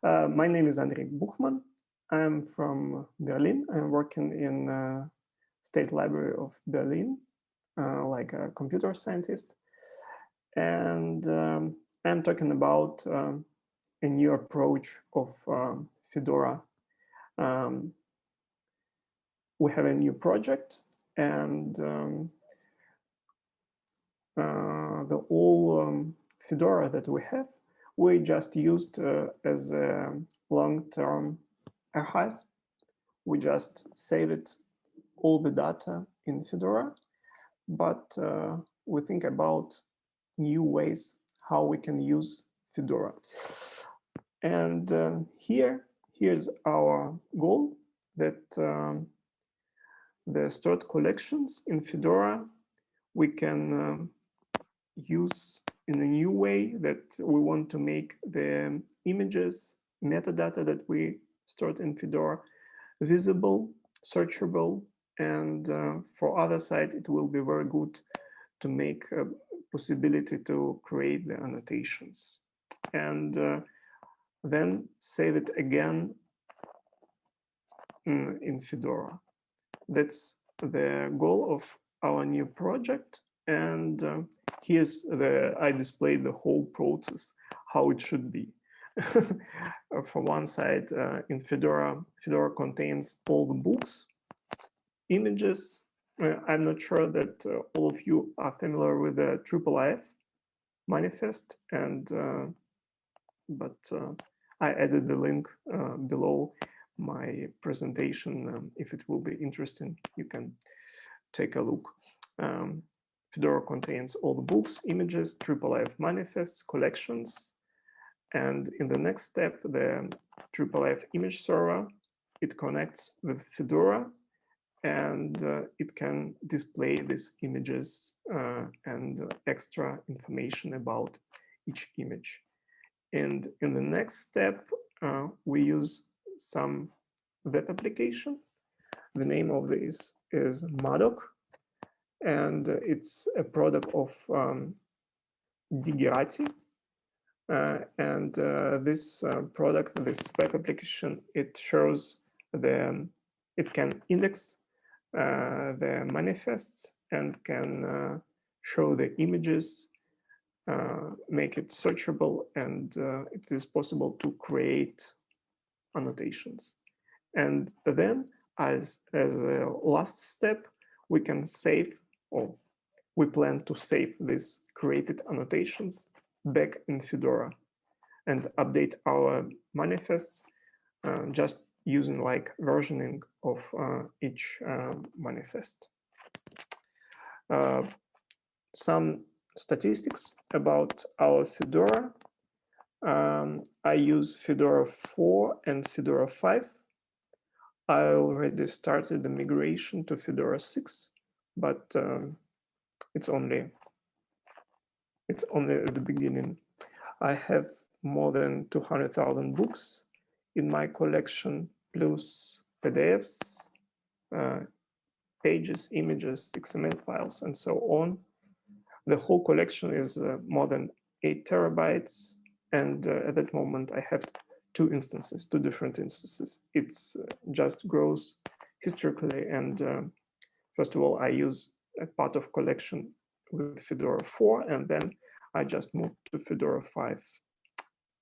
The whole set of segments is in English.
My name is Andrey Buchmann. I'm from Berlin. I'm working in State Library of Berlin, like a computer scientist. And I'm talking about a new approach of Fedora. We have a new project, and the whole Fedora that we have, we just used as a long-term archive. We just save it, all the data in Fedora, but we think about new ways how we can use Fedora. And here's our goal, that the stored collections in Fedora we can use in a new way, that we want to make the images, metadata that we stored in Fedora visible, searchable, and for other side, it will be very good to make a possibility to create the annotations and then save it again in Fedora. That's the goal of our new project. And I displayed the whole process, how it should be. For one side, in Fedora contains all the books, images. I'm not sure that all of you are familiar with the IIIF manifest, but I added the link below my presentation. If it will be interesting, you can take a look. Fedora contains all the books, images, IIIF manifests, collections, and in the next step, the IIIF image server, it connects with Fedora, and it can display these images and extra information about each image. And in the next step, we use some web application. The name of this is Madoc, and it's a product of Digerati. And this product, this web application, it shows it can index the manifests and can show the images, make it searchable, and it is possible to create annotations. And then, as a last step, we can save, or we plan to save these created annotations back in Fedora and update our manifests just using like versioning of each manifest. Some statistics about our Fedora. I use Fedora 4 and Fedora 5. I already started the migration to Fedora 6, but it's only at the beginning. I have more than 200,000 books in my collection, plus PDFs, pages, images, XML files, and so on. The whole collection is more than 8 terabytes. And at that moment, I have two different instances. It's just grows historically. And first of all, I use a part of collection with Fedora 4, and then I just moved to Fedora 5.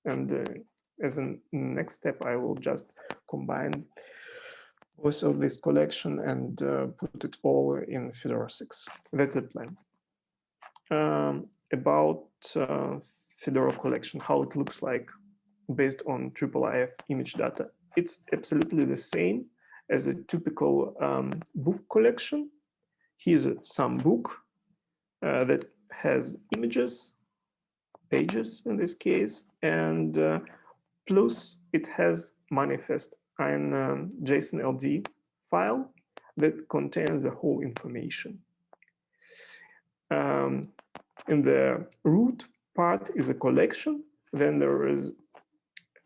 And as a next step, I will just combine both of this collection and put it all in Fedora 6. That's the plan. About Fedora Collection, how it looks like based on IIIF image data. It's absolutely the same as a typical book collection. Here's some book that has images, pages in this case, and plus it has manifest and JSON LD file that contains the whole information. In the root part is a collection. Then there is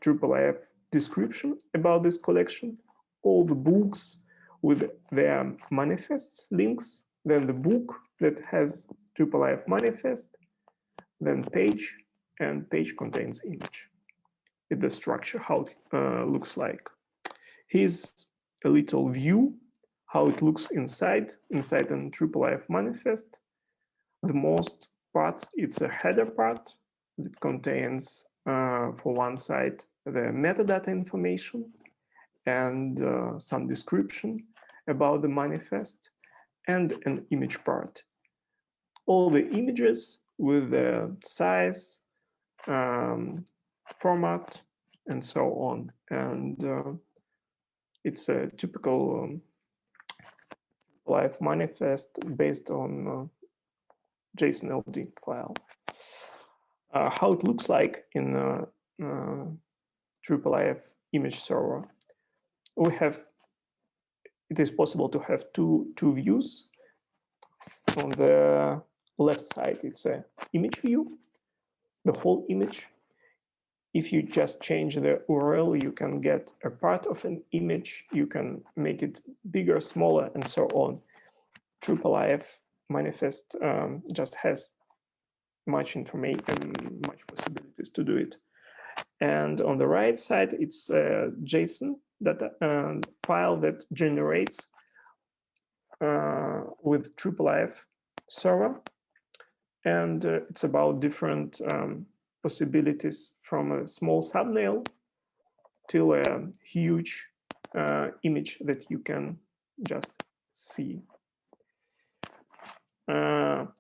IIIF description about this collection, all the books with their manifests links, then the book that has IIIF manifest, then page, and page contains image. the structure, how it looks like. Here's a little view, how it looks inside an IIIF manifest. The most parts, it's a header part that contains, for one side, the metadata information and some description about the manifest, and an image part. All the images with the size, format, and so on. And it's a typical live manifest based on JSON LD file. How it looks like in IIIF image server. It is possible to have two views. On the left side, it's an image view, the whole image. If you just change the URL, you can get a part of an image, you can make it bigger, smaller, and so on. IIIF manifest just has much information and much possibilities to do it. And on the right side, it's a JSON data file that generates with IIIF server. And it's about different possibilities, from a small thumbnail till a huge image that you can just see. I'm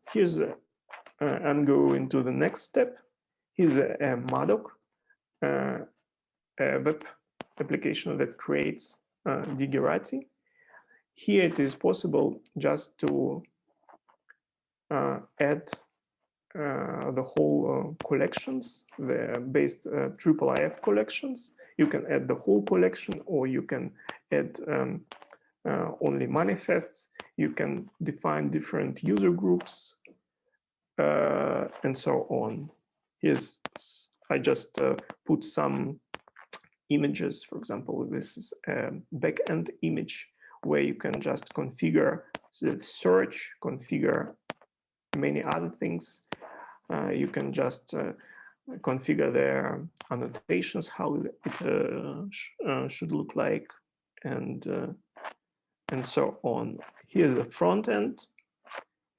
going to the next step. Here's a Madoc, a web application that creates Digerati. Here it is possible just to add the whole collections, the based IIIF collections. You can add the whole collection, or you can add only manifests. You can define different user groups, and so on. Here's, I just put some images. For example, this is a backend image where you can just configure the search, configure many other things. You can just configure their annotations, how it should look like, and so on. Here's the front end.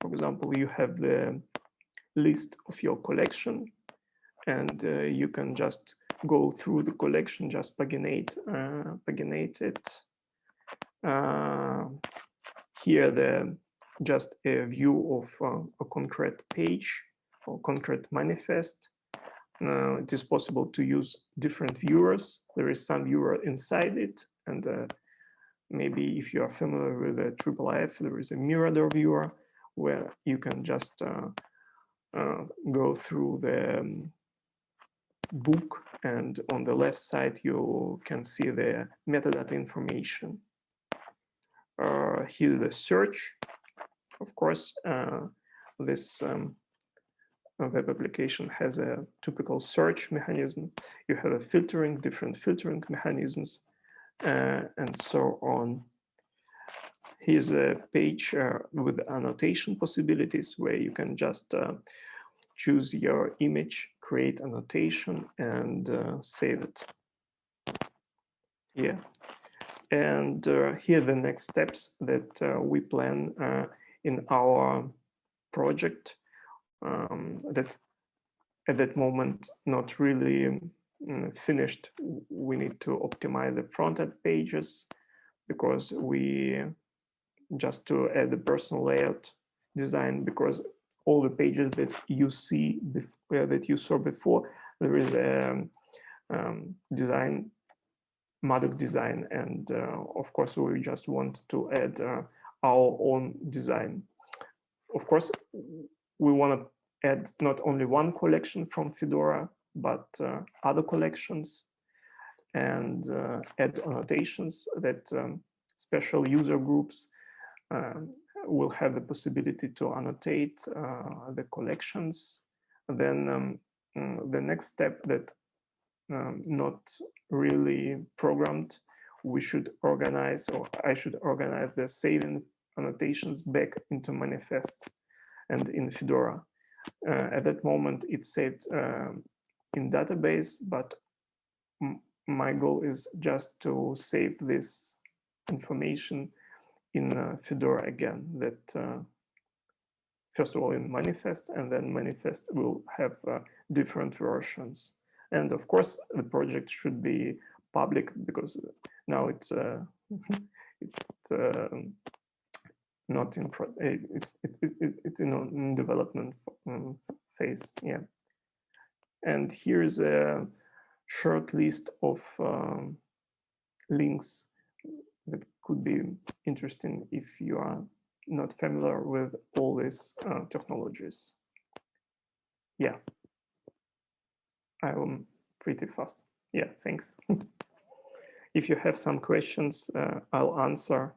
For example, you have the list of your collection, and you can just go through the collection, just paginate it. Here, just a view of a concrete page or concrete manifest. It is possible to use different viewers. There is some viewer inside it, and maybe if you are familiar with the IIIF, there is a Mirador viewer where you can just go through the book, and on the left side you can see the metadata information. Here the search. Of course, this web application has a typical search mechanism. You have a filtering, different filtering mechanisms, and so on. Here's a page with annotation possibilities where you can just choose your image, create annotation, and save it. Yeah. And here are the next steps that we plan in our project that at that moment not really finished. We need to optimize the front-end pages, because we just to add the personal layout design, because all the pages that you see that you saw before, there is a design, Madoc design, and of course we just want to add our own design. Of course, we want to add not only one collection from Fedora, but other collections, and add annotations that special user groups will have the possibility to annotate the collections. And then the next step that not really programmed, we should organize, or I should organize the saving annotations back into manifest and in Fedora. At that moment, it's saved in database, but my goal is just to save this information in Fedora again, that first of all in manifest, and then manifest will have different versions. And of course, the project should be public, because now it's not in it's in development phase. Yeah. And here's a short list of links that could be interesting if you are not familiar with all these technologies. Yeah, I'm pretty fast. Yeah, thanks. If you have some questions, I'll answer.